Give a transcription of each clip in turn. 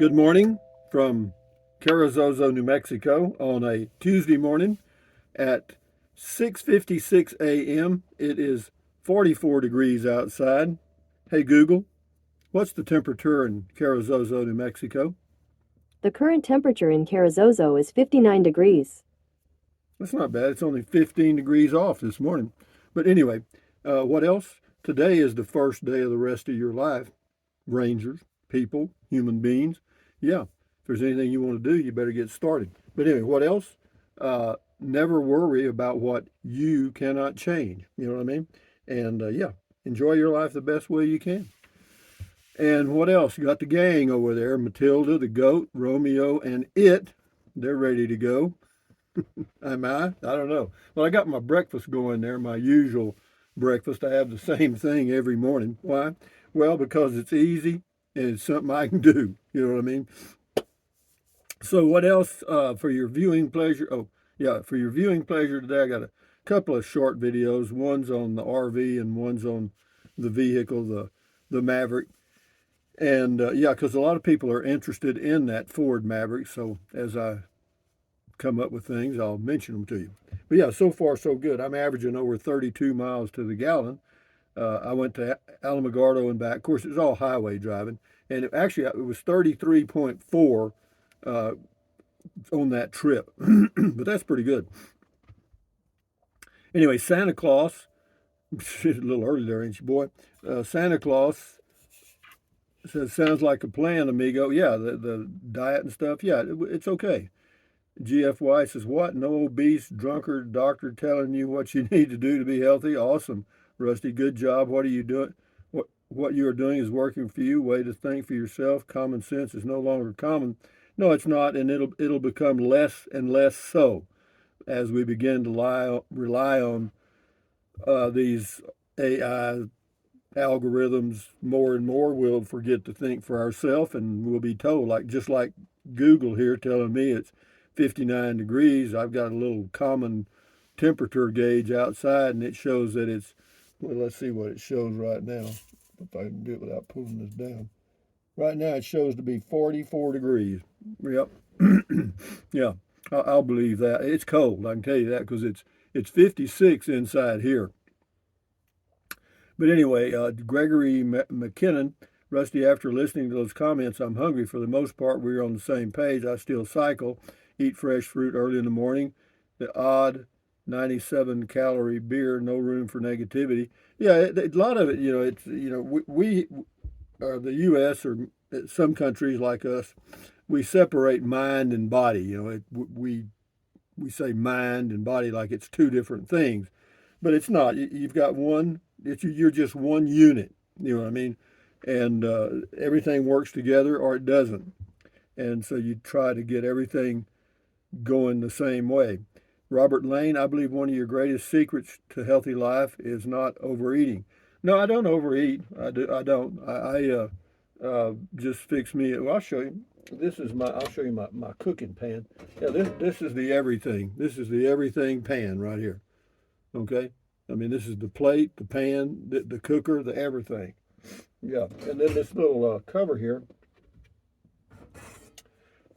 Good morning from Carrizozo, New Mexico on a Tuesday morning at 6:56 a.m. It is 44 degrees outside. Hey Google, what's the temperature in Carrizozo, New Mexico? The current temperature in Carrizozo is 59 degrees. That's not bad. It's only 15 degrees off this morning. But anyway, what else? Today is the first day of the rest of your life. Rangers, people, human beings. Yeah, if there's anything you want to do, you better get started. But anyway, what else? Never worry about what you cannot change. You know what I mean? And yeah, enjoy your life the best way you can. And what else? You got the gang over there Matilda, the goat, Romeo, and it. They're ready to go. Am I? I don't know. Well, I got my breakfast going there, my usual breakfast. I have the same thing every morning. Why? Well, because it's easy and it's something I can do. You know what I mean? So, what else for your viewing pleasure? Oh, yeah, for your viewing pleasure today, I got a couple of short videos. One's on the RV and one's on the vehicle, the Maverick. And yeah, because a lot of people are interested in that Ford Maverick. So, as I come up with things, I'll mention them to you. But yeah, so far so good. I'm averaging over 32 miles to the gallon. I went to Alamogordo and back. Of course, it's all highway driving, and it was 33.4 uh, on that trip, but that's pretty good. Anyway, Santa Claus, a little early there, ain't you, boy? Santa Claus says, sounds like a plan, amigo. Yeah, the diet and stuff, yeah, it's okay. GFY says, what? No obese, drunkard doctor telling you what you need to do to be healthy? Awesome, Rusty. Good job. What are you doing? What you are doing is working for you. Way to think for yourself. Common sense is no longer common. No, it's not, and it'll become less and less so as we begin to rely on these AI algorithms more and more. We'll forget to think for ourselves, and we'll be told, like just like Google here telling me it's 59 degrees. I've got a little common temperature gauge outside, and it shows that it's, well, let's see what it shows right now. If I can do it without pulling this down. Right now it shows to be 44 degrees. Yep. Yeah, I'll believe that. It's cold, I can tell you that, because it's 56 inside here. But anyway, Gregory McKinnon, Rusty, after listening to those comments, I'm hungry. For the most part, we're on the same page. I still cycle, eat fresh fruit early in the morning. The odd 97 calorie beer, no room for negativity. Yeah, a lot of it, it's, we the U.S. or some countries like us, we separate mind and body. We say mind and body like it's two different things, but it's not. You've got one. You're just one unit. You know what I mean? And everything works together or it doesn't. And so you try to get everything going the same way. Robert Lane, I believe one of your greatest secrets to healthy life is not overeating. No, I don't overeat. I do. I don't. Just fix me. Well, I'll show you. This is my. I'll show you my cooking pan. Yeah, this is the everything. This is the everything pan right here. Okay. I mean, this is the plate, the pan, the cooker, the everything. Yeah, and then this little cover here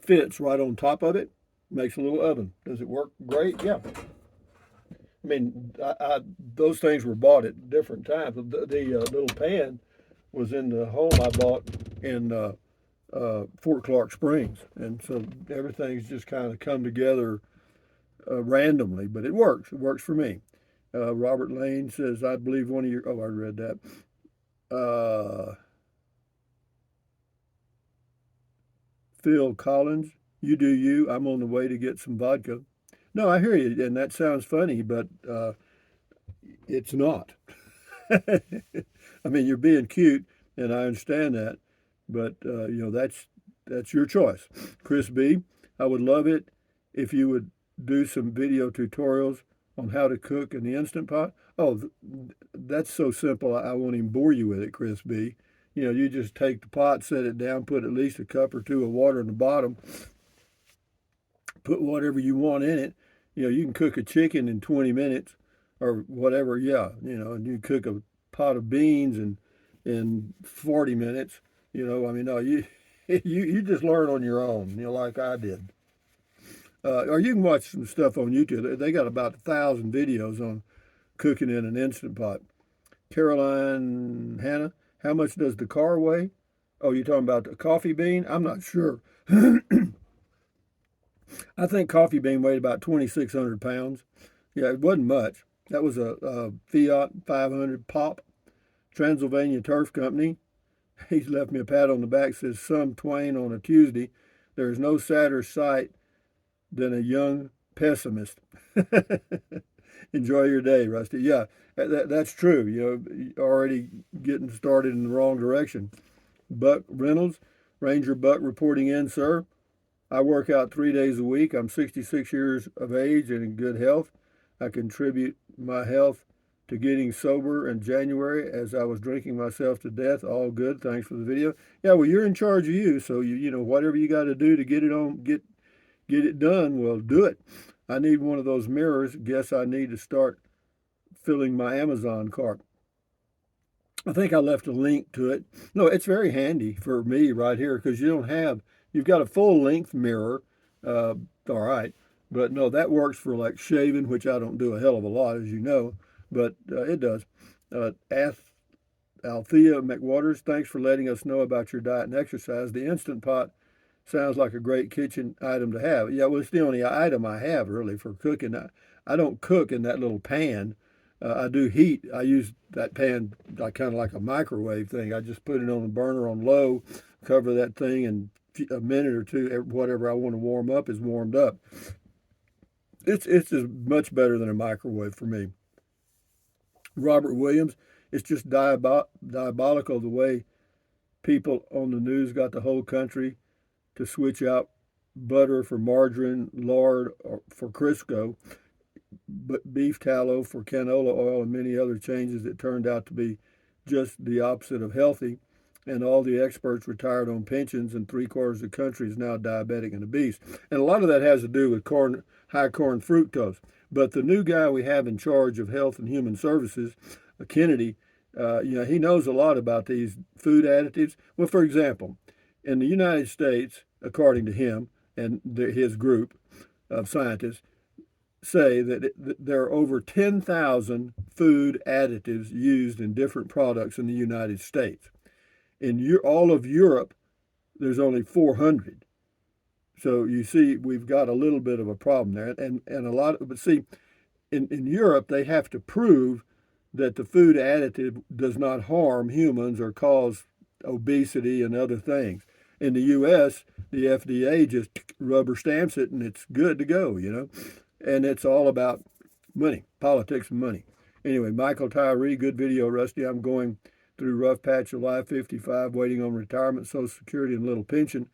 fits right on top of it. Makes a little oven. Does it work great? Yeah. I mean, those things were bought at different times. The little pan was in the home I bought in Fort Clark Springs, and so everything's just kind of come together randomly, but it works. It works for me. Robert Lane says, I believe one of your. Oh, I read that. Phil Collins, you do you. I'm on the way to get some vodka. No, I hear you, and that sounds funny, but it's not. I mean, you're being cute, and I understand that, but that's your choice. Chris B, I would love it if you would do some video tutorials on how to cook in the Instant Pot. Oh, that's so simple. I won't even bore you with it, Chris B. You just take the pot, set it down, put at least a cup or two of water in the bottom, put whatever you want in it. You can cook a chicken in 20 minutes or whatever. Yeah, and you cook a pot of beans in 40 minutes. I mean, no, You just learn on your own, like I did. Or you can watch some stuff on YouTube. They got about 1,000 videos on cooking in an instant pot. Caroline Hannah, how much does the car weigh? Oh, you're talking about the coffee bean? I'm not sure. I think coffee bean weighed about 2,600 pounds. Yeah, it wasn't much. That was a Fiat 500 Pop, Transylvania Turf Company. He's left me a pat on the back. Says some twain on a Tuesday. There is no sadder sight than a young pessimist. Enjoy your day, Rusty. Yeah, that's true. Already getting started in the wrong direction. Buck Reynolds, Ranger Buck reporting in, sir. I work out 3 days a week. I'm 66 years of age and in good health. I contribute my health to getting sober in January as I was drinking myself to death. All good. Thanks for the video. Yeah, well, you're in charge of you, so whatever you got to do to get it done, well, do it. I need one of those mirrors. Guess I need to start filling my Amazon cart. I think I left a link to it. No, it's very handy for me right here because you've got a full length mirror. All right. But no, that works for like shaving, which I don't do a hell of a lot, as you know, but it does. Althea McWaters, thanks for letting us know about your diet and exercise. The Instant Pot sounds like a great kitchen item to have. Yeah, well, it's the only item I have really for cooking. I don't cook in that little pan. I do heat. I use that pan like kind of like a microwave thing. I just put it on the burner on low, cover that thing, and a minute or two, whatever I want to warm up is warmed up. It's as much better than a microwave for me. Robert Williams, it's just diabolical the way people on the news got the whole country to switch out butter for margarine, lard for Crisco, but beef tallow for canola oil, and many other changes that turned out to be just the opposite of healthy. And all the experts retired on pensions, and 3/4 of the country is now diabetic and obese. And a lot of that has to do with high corn fructose. But the new guy we have in charge of Health and Human Services, Kennedy, he knows a lot about these food additives. Well, for example, in the United States, according to him and his group of scientists, say that there are over 10,000 food additives used in different products in the United States. In all of Europe, there's only 400. So you see, we've got a little bit of a problem there, and a lot. But see, in Europe, they have to prove that the food additive does not harm humans or cause obesity and other things. In the U.S., the FDA just rubber stamps it, and it's good to go. And it's all about money, politics, and money. Anyway, Michael Tyree, good video, Rusty. I'm going through rough patch of life, 55, waiting on retirement, Social Security, and a little pension.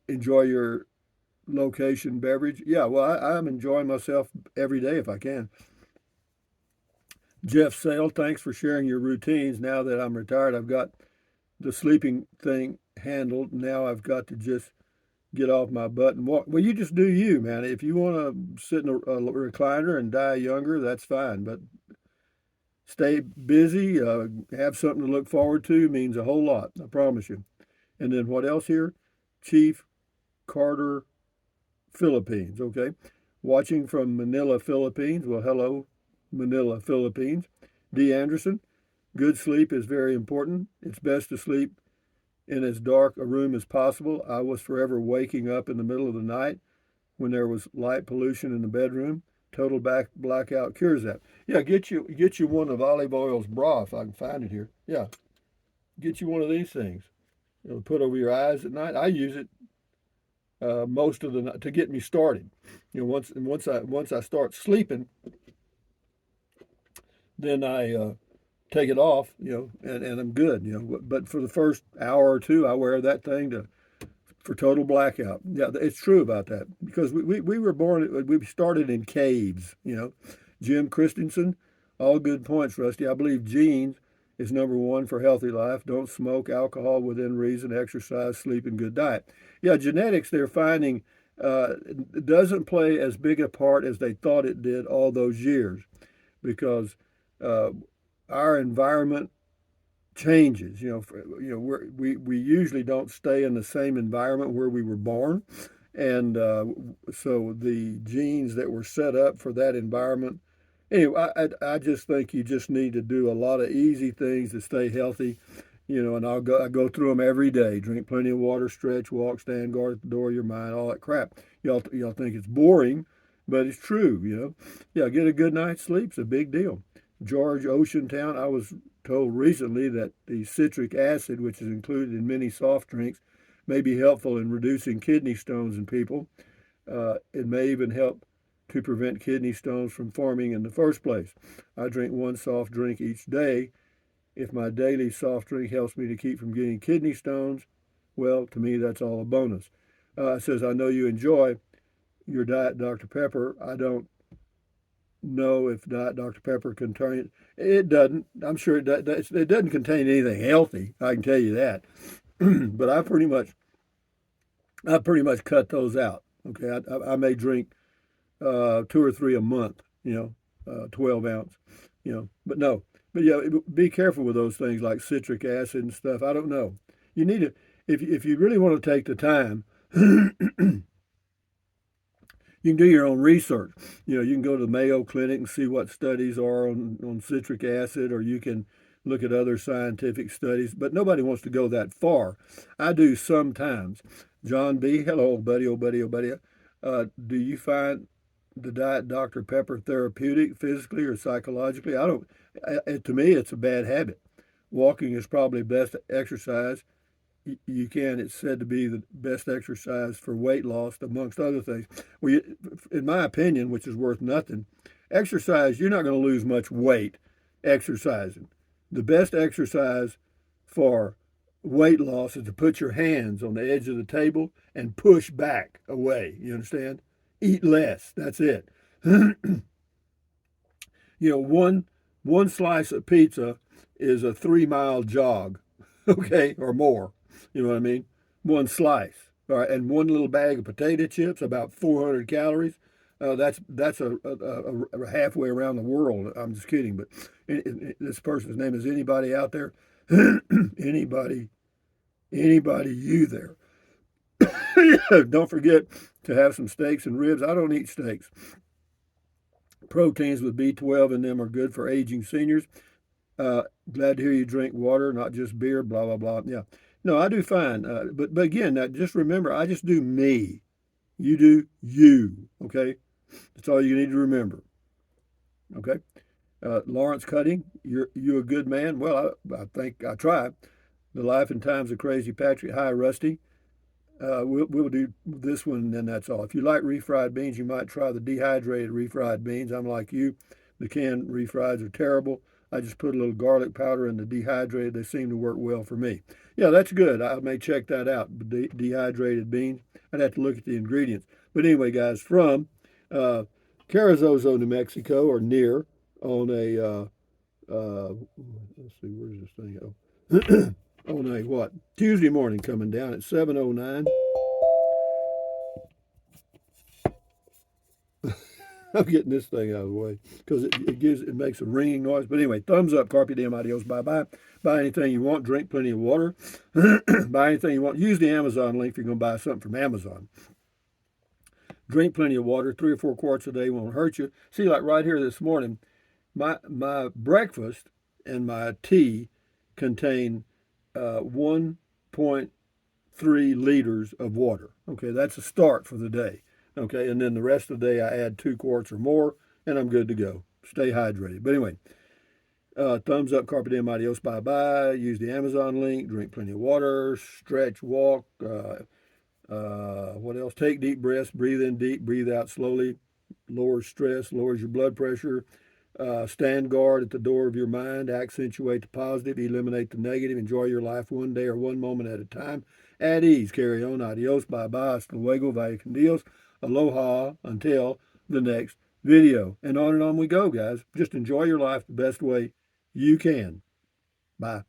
Enjoy your location beverage. Yeah, well, I'm enjoying myself every day if I can. Jeff Sale, thanks for sharing your routines. Now that I'm retired, I've got the sleeping thing handled. Now I've got to just get off my butt and walk. Well, you just do you, man. If you want to sit in a recliner and die younger, that's fine. But stay busy, have something to look forward to means a whole lot, I promise you. And then what else here? Chief Carter, Philippines, okay? Watching from Manila, Philippines. Well, hello, Manila, Philippines. D. Anderson, good sleep is very important. It's best to sleep in as dark a room as possible. I was forever waking up in the middle of the night when there was light pollution in the bedroom. Total blackout cures that. Yeah, get you one of Olive Oil's bra if I can find it here. Yeah, get you one of these things. It'll put over your eyes at night. I use it most of the night to get me started. Once I start sleeping, then I take it off. And I'm good. But for the first hour or two, I wear that thing for total blackout. Yeah, it's true about that because we were born. We started in caves. Jim Christensen, all good points, Rusty. I believe genes is number one for healthy life. Don't smoke, alcohol within reason, exercise, sleep, and good diet. Yeah, genetics, they're finding, doesn't play as big a part as they thought it did all those years because our environment changes. We usually don't stay in the same environment where we were born, and so the genes that were set up for that environment. Anyway, I just think you just need to do a lot of easy things to stay healthy. And I go through them every day. Drink plenty of water, stretch, walk, stand guard at the door of your mind, all that crap. Y'all think it's boring, but it's true. Yeah, get a good night's sleep's a big deal. George Oceantown, I was told recently that the citric acid, which is included in many soft drinks, may be helpful in reducing kidney stones in people. It may even help to prevent kidney stones from forming in the first place. I drink one soft drink each day. If my daily soft drink helps me to keep from getting kidney stones, well, to me, that's all a bonus. It says, I know you enjoy your Diet Dr. Pepper. I don't know if Diet Dr. Pepper contains it. Doesn't. I'm sure it doesn't contain anything healthy. I can tell you that. But I pretty much cut those out. Okay, I may drink two or three a month. 12 ounce. But no. But yeah, be careful with those things like citric acid and stuff. I don't know. You need to, if you really want to take the time, you can do your own research. You can go to the Mayo Clinic and see what studies are on citric acid, or you can look at other scientific studies, but nobody wants to go that far. I do sometimes. John B., hello, buddy, oh, buddy, oh, buddy. Do you find the Diet Dr. Pepper therapeutic physically or psychologically? I don't, to me, it's a bad habit. Walking is probably best exercise it's said to be the best exercise for weight loss, amongst other things. Well, in my opinion, which is worth nothing, exercise, you're not going to lose much weight exercising. The best exercise for weight loss is to put your hands on the edge of the table and push back away. You understand? Eat less. That's it. One slice of pizza is a 3 mile jog, okay, or more. You know what I mean? One slice. All right, and one little bag of potato chips, about 400 calories. That's a halfway around the world. I'm just kidding, but this person's name is anybody out there? anybody, anybody, you there? Don't forget to have some steaks and ribs. I don't eat steaks. Proteins with B12 in them are good for aging seniors. Glad to hear you drink water, not just beer, blah, blah, blah. Yeah. No, I do fine. But again, just remember, I just do me. You do you. Okay? That's all you need to remember. Okay? Lawrence Cutting, you a good man? Well, I think I try. The Life and Times of Crazy Patrick. Hi, Rusty. We'll do this one, and then that's all. If you like refried beans, you might try the dehydrated refried beans. I'm like you. The canned refrieds are terrible. I just put a little garlic powder in the dehydrated. They seem to work well for me. Yeah, that's good. I may check that out. Dehydrated beans. I'd have to look at the ingredients. But anyway, guys, from Carrizozo, New Mexico, or near, on a let's see, where's this thing go? On a what? Tuesday morning, coming down at 7:09. I'm getting this thing out of the way because it makes a ringing noise. But anyway, thumbs up, carpe diem, adios, bye bye. Buy anything you want, drink plenty of water, buy anything you want. Use the Amazon link if you're going to buy something from Amazon. Drink plenty of water, 3 or 4 quarts a day won't hurt you. See, like right here this morning, my breakfast and my tea contain 1.3 liters of water. Okay, that's a start for the day. Okay, and then the rest of the day I add 2 quarts or more, and I'm good to go. Stay hydrated. But anyway, thumbs up, carpe diem, adios, bye bye. Use the Amazon link. Drink plenty of water. Stretch, walk. What else? Take deep breaths. Breathe in deep. Breathe out slowly. Lowers stress. Lowers your blood pressure. Stand guard at the door of your mind. Accentuate the positive. Eliminate the negative. Enjoy your life one day or one moment at a time. At ease. Carry on. Adios. Bye bye. Hasta luego. Vaya con Dios. Aloha until the next video. And on we go, guys. Just enjoy your life the best way you can. Bye.